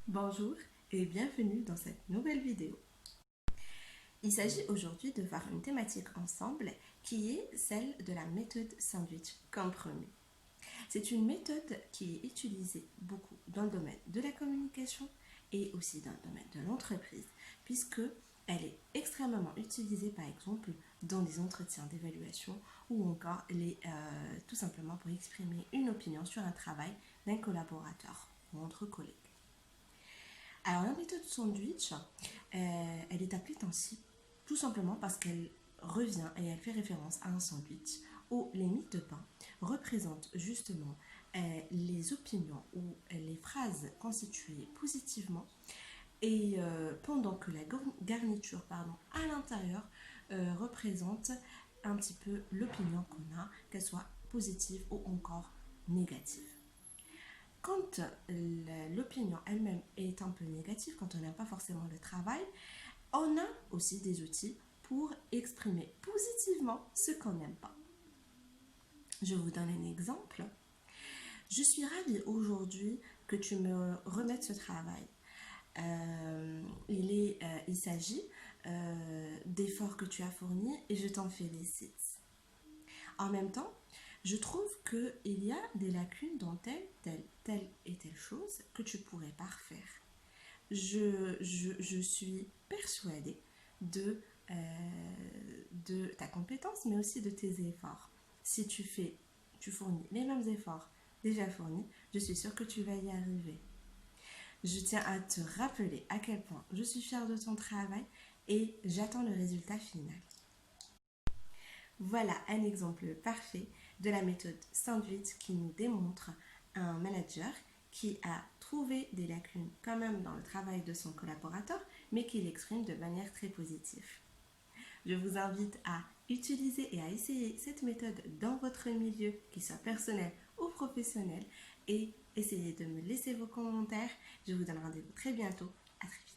Bonjour et bienvenue dans cette nouvelle vidéo. Il s'agit aujourd'hui de voir une thématique ensemble qui est celle de la méthode sandwich comme premier. C'est une méthode qui est utilisée beaucoup dans le domaine de la communication et aussi dans le domaine de l'entreprise puisque elle est extrêmement utilisée par exemple dans les entretiens d'évaluation ou encore tout simplement pour exprimer une opinion sur un travail d'un collaborateur ou entre collègues. Alors la méthode sandwich, elle est appelée ainsi tout simplement parce qu'elle revient et elle fait référence à un sandwich où les miettes de pain représentent justement les opinions ou les phrases constituées positivement et pendant que la garniture à l'intérieur représente un petit peu l'opinion qu'on a, qu'elle soit positive ou encore négative. Quand l'opinion elle-même est un peu négative, quand on n'aime pas forcément le travail, on a aussi des outils pour exprimer positivement ce qu'on n'aime pas. Je vous donne un exemple. Je suis ravie aujourd'hui que tu me remettes ce travail. Il s'agit d'efforts que tu as fournis et je t'en félicite. En même temps, je trouve qu'il y a des lacunes dans telle et telle chose que tu pourrais parfaire. Je suis persuadée euh, de ta compétence, mais aussi de tes efforts. Si tu fournis les mêmes efforts déjà fournis, je suis sûre que tu vas y arriver. Je tiens à te rappeler à quel point je suis fière de ton travail et j'attends le résultat final. Voilà un exemple parfait de la méthode sandwich qui nous démontre un manager qui a trouvé des lacunes quand même dans le travail de son collaborateur, mais qui l'exprime de manière très positive. Je vous invite à utiliser et à essayer cette méthode dans votre milieu, qu'il soit personnel ou professionnel, et essayez de me laisser vos commentaires. Je vous donne rendez-vous très bientôt. À très vite.